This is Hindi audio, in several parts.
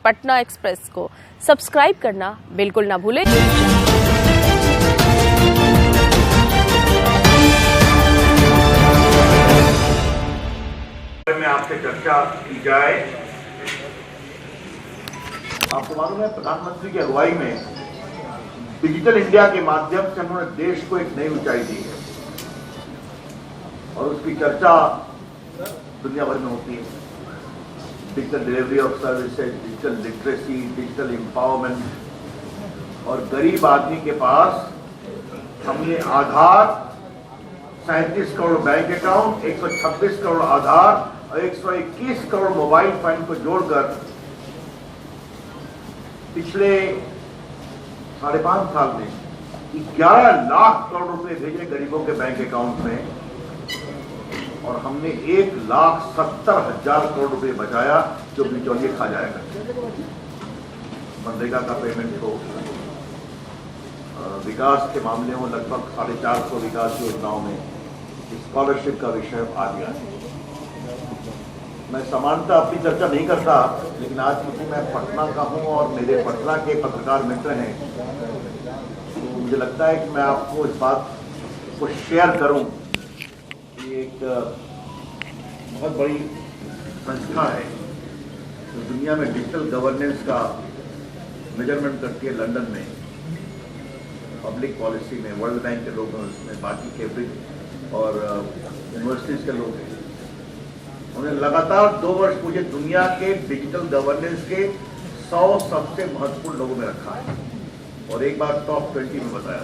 पटना एक्सप्रेस को सब्सक्राइब करना बिल्कुल ना भूलें। में आपसे चर्चा की जाए। आपको मालूम है, प्रधानमंत्री की अगुवाई में डिजिटल इंडिया के माध्यम से उन्होंने देश को एक नई ऊंचाई दी है और उसकी चर्चा दुनिया भर में होती है। Digital delivery of services, digital literacy, digital empowerment और गरीब आदमी के पास हमने आधार, 37 करोड़ बैंक अकाउंट, 126 करोड़ आधार और 121 करोड़ मोबाइल फोन को जोड़कर पिछले 5.5 साल में 11 लाख करोड़ रुपए भेजे गरीबों के बैंक अकाउंट में और हमने 1,70,000 करोड़ रुपए बचाया जो बिचौलिए खा जाएगा। मनरेगा का पेमेंट हो, विकास के मामले में लगभग 450 विकास योजनाओं में स्कॉलरशिप का विषय आ गया है। मैं समानता अपनी चर्चा नहीं करता, लेकिन आज क्योंकि मैं पटना का हूं और मेरे पटना के पत्रकार मित्र हैं, तो मुझे लगता है कि मैं आपको इस बात को शेयर करूं कि एक बहुत बड़ी संस्था है जो दुनिया में डिजिटल गवर्नेंस का मेजरमेंट करती है। लंदन में पब्लिक पॉलिसी में वर्ल्ड बैंक के लोग हैं, उसमें बाकी कैम्ब्रिज और यूनिवर्सिटीज के लोग हैं। उन्होंने लगातार 2 वर्ष मुझे दुनिया के डिजिटल गवर्नेंस के 100 सबसे महत्वपूर्ण लोगों में रखा है और एक बार टॉप 20 में बताया।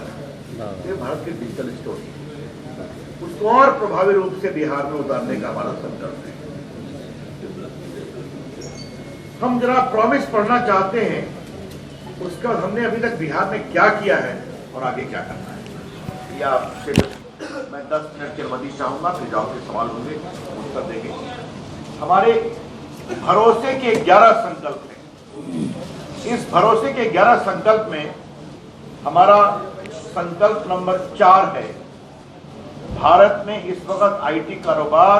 ये भारत की डिजिटल स्टोरी, उसको और प्रभावी रूप से बिहार में उतारने का हमारा संकल्प है। हम जरा प्रॉमिस पढ़ना चाहते हैं, उसका हमने अभी तक बिहार में क्या किया है और आगे क्या करना है। या आपसे मैं 10 मिनट की अनुमति चाहूंगा, फिर जो आपके सवाल होंगे उत्तर देंगे। हमारे भरोसे के 11 संकल्प हैं। इस भरोसे के 11 संकल्प में हमारा संकल्प नंबर 4 है, भारत में इस वक्त आईटी कारोबार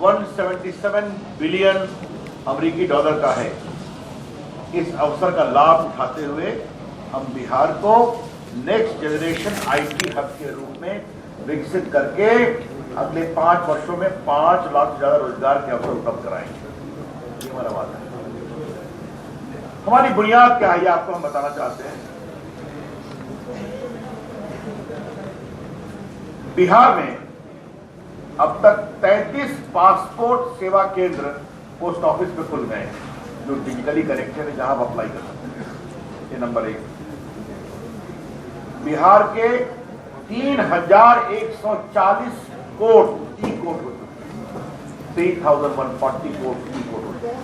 177 बिलियन अमेरिकी डॉलर का है। इस अवसर का लाभ उठाते हुए हम बिहार को नेक्स्ट जनरेशन आईटी हब के रूप में विकसित करके अगले 5 वर्षों में 5 लाख से ज्यादा रोजगार के अवसर उपलब्ध कराएंगे। ये हमारा वादा है। हमारी बुनियाद क्या है, आपको हम बताना चाहते हैं। बिहार में अब तक 33 पासपोर्ट सेवा केंद्र पोस्ट ऑफिस पे खुल गए हैं जो डिजिटली कनेक्टेड है, जहां आप अप्लाई कर सकते हैं। ये नंबर 1। बिहार के 3,140 कोड ई कोड होते हैं, 3,140 कोड ई कोड होते हैं।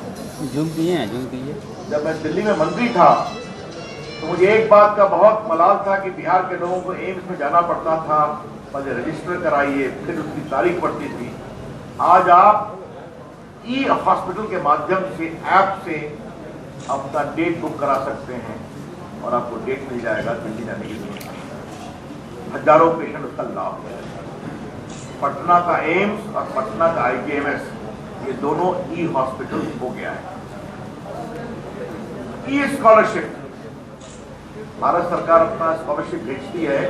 जूम किए। जब मैं दिल्ली में मंत्री था तो मुझे एक बात का बहुत मलाल था कि बिहार के लोगों को एम्स में जाना पड़ता था, पहले रजिस्टर कराइए, फिर उसकी तारीख पड़ती थी। आज आप ई हॉस्पिटल के माध्यम से, ऐप से अपना डेट बुक करा सकते हैं और आपको डेट मिल जाएगा, दिल्ली जाने की जरूरत नहीं। हजारों पेशेंट उसका लाभ है। पटना का एम्स और पटना का आईजीएमएस, ये दोनों ई हॉस्पिटल हो गया है। ई स्कॉलरशिप, भारत सरकार अपना स्कॉलरशिप भेजती है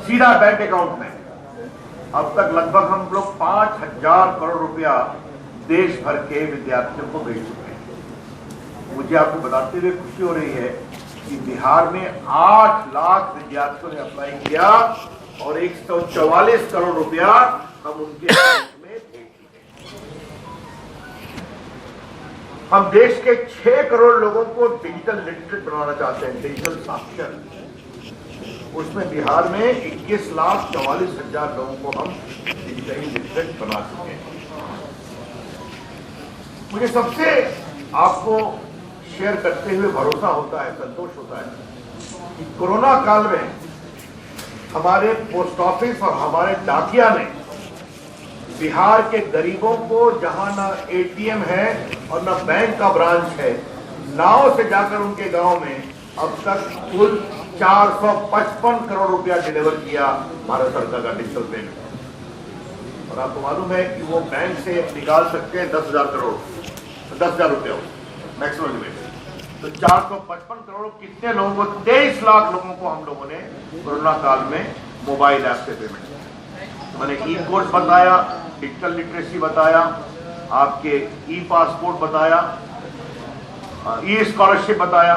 सीधा बैंक अकाउंट में। अब तक लगभग हम लोग 5,000 करोड़ रुपया देश भर के विद्यार्थियों को भेज चुके हैं। मुझे आपको बताते हुए खुशी हो रही है कि बिहार में 8 लाख विद्यार्थियों ने अप्लाई किया और 144 करोड़ रुपया हम उनके अकाउंट में भेज चुके हैं। हम देश के 6 करोड़ लोगों को डिजिटल लिटरेट बनाना चाहते हैं, डिजिटल साक्षर। उसमें बिहार में 21,44,000 लोगों को हम डिजिटली लिटरेट बना चुके हैं। मुझे सबसे आपको शेयर करते हुए भरोसा होता है, संतोष होता है कि कोरोना काल में हमारे पोस्ट ऑफिस और हमारे डाकिया ने बिहार के गरीबों को, जहां ना एटीएम है और ना बैंक का ब्रांच है, नाव से जाकर उनके गांव में अब तक कुल 455 करोड़ रुपया डिलीवर किया भारत सरकार का डिजिटल पेमेंट। और आपको मालूम है कि वो बैंक से निकाल सकते हैं 10,000 करोड़, 10,000 रुपया मैक्सिमम लिमिट। तो 455 करोड़ कितने लोगों को, 23 लाख लोगों को हम लोगों ने कोरोना काल में मोबाइल ऐप से पेमेंट किया। मैंने ई कोर्स बताया, डिजिटल लिटरेसी बताया, आपके ई पासपोर्ट बताया, ई स्कॉलरशिप बताया।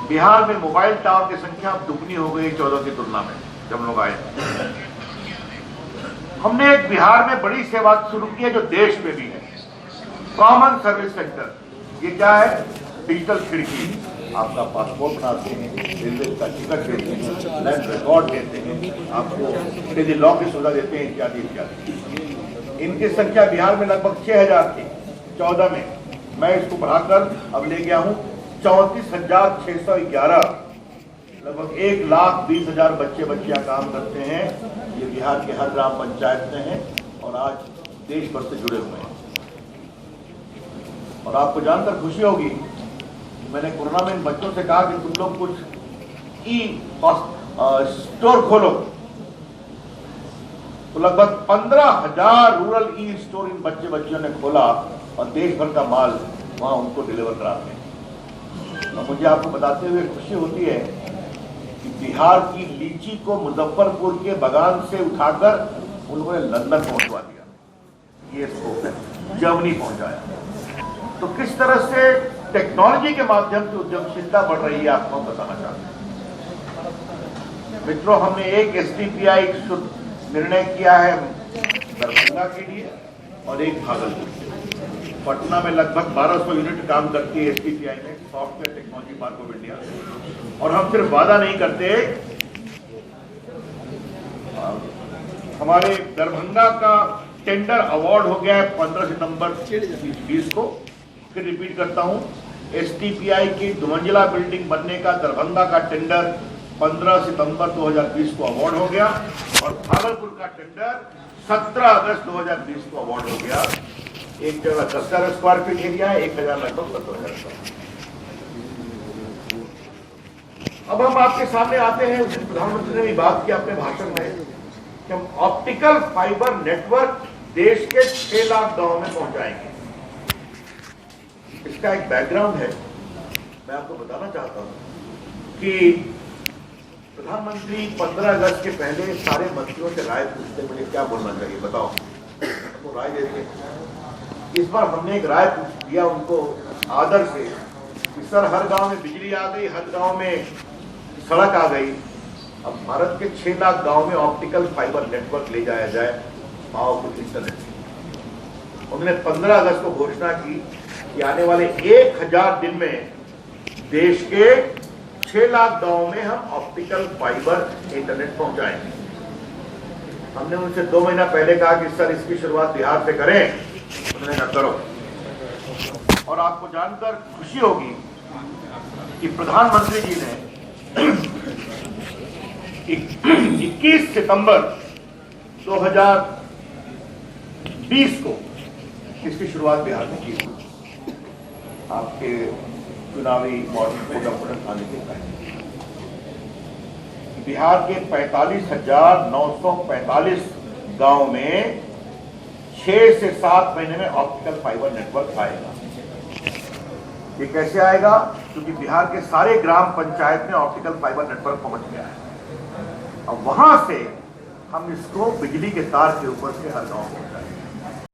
बिहार में मोबाइल टावर की संख्या अब दुगनी हो गई 14 की तुलना में जब हम लोग आए। हमने एक बिहार में बड़ी सेवा शुरू की है जो देश में भी है, कॉमन सर्विस सेंटर। ये क्या है? डिजिटल खिड़की, आपका पासपोर्ट बनाते हैं, रेलवे का टिकट देते हैं, लैंड रिकॉर्ड देते हैं, आपको डिजी लॉ की सुविधा देते हैं, इत्यादि इत्यादि। इनकी संख्या बिहार में लगभग 6000 थी 14 में। मैं इसको बढ़ाकर अब ले गया हूं 34,611। लगभग 1,20,000 बच्चे बच्चियां काम करते हैं। ये बिहार के हर ग्राम पंचायत में है और आज देश भर से जुड़े हुए हैं। और आपको जानकर खुशी होगी, मैंने कोरोना में इन बच्चों से कहा कि तुम लोग कुछ ई स्टोर खोलो, तो लगभग 15,000 रूरल ई स्टोर इन बच्चे बच्चियों ने खोला और देश भर का माल वहां उनको डिलीवर कराते हैं। और मुझे आपको बताते हुए खुशी होती है कि बिहार की लीची को मुजफ्फरपुर के बगान से उठाकर उन लोगों ने लंदन पहुंचवा दिया। ये स्कोप है, जर्मनी पहुंचाया। तो किस तरह से टेक्नोलॉजी के माध्यम से उद्यमशीलता बढ़ रही है, आपको हम बताना चाहते हैं। मित्रों, हमने एक STPI निर्णय किया है दरभंगा के लिए और एक भागलपुर के लिए। पटना में लगभग 1200 यूनिट काम करती है STPI में, software technology park of India. और हम सिर्फ वादा नहीं करते, हमारे दरभंगा का टेंडर अवार्ड हो गया है 15 सितंबर 2020 को। फिर रिपीट करता हूं, STPI की 2 मंजिला बिल्डिंग बनने का दरभंगा का टेंडर 15 सितंबर 2020 को अवार्ड हो गया और भागलपुर का टेंडर 17 अगस्त 2020 को अवार्ड हो गया। एक जगह 10,000 स्क्वायर फीट एरिया है, 1,000 लगभग 17,000 स्क्वायर। अब हम आपके सामने आते हैं, उस दिन प्रधानमंत्री ने भी बात की अपने भाषण में कि हम ऑप्टिकल फाइबर नेटवर्क देश के 6 लाख गांव में पहुंचाएंगे। इसका एक बैकग्राउंड है, मैं आपको बताना चाहता हूं कि प्रधानमंत्री 15 अगस्त के पहले सारे मंत्रियों से राय पूछते, मुझे क्या बोलना चाहिए बताओ, तो राय देते। इस बार हमने एक राय दिया उनको आदर से कि सर, हर गांव में बिजली आ गई, हर गांव में सड़क आ गई, अब भारत के 6 लाख गांव में ऑप्टिकल फाइबर नेटवर्क ले जाया जाए, पावरफुल इंटरनेट। उन्होंने 15 अगस्त को घोषणा की कि आने वाले 1000 दिन में देश के 6 लाख गांव में हम ऑप्टिकल फाइबर इंटरनेट पहुंचाएंगे। हमने उनसे 2 महीना पहले कहा कि सर, इसकी शुरुआत बिहार से करें। उन्होंने कहा करो। और आपको जानकर खुशी होगी कि प्रधानमंत्री जी ने 21 सितंबर 2020 को इसकी शुरुआत बिहार में की, आपके चुनावी मॉडल को डॉक्यूमेंट आने के पहले। बिहार के 45,945 गांव में 6 से 7 महीने में ऑप्टिकल फाइबर नेटवर्क आएगा। ये कैसे आएगा? क्योंकि बिहार के सारे ग्राम पंचायत में ऑप्टिकल फाइबर नेटवर्क पहुंच गया है। अब वहां से हम इसको बिजली के तार के ऊपर से हर गांव पहुंचाएंगे।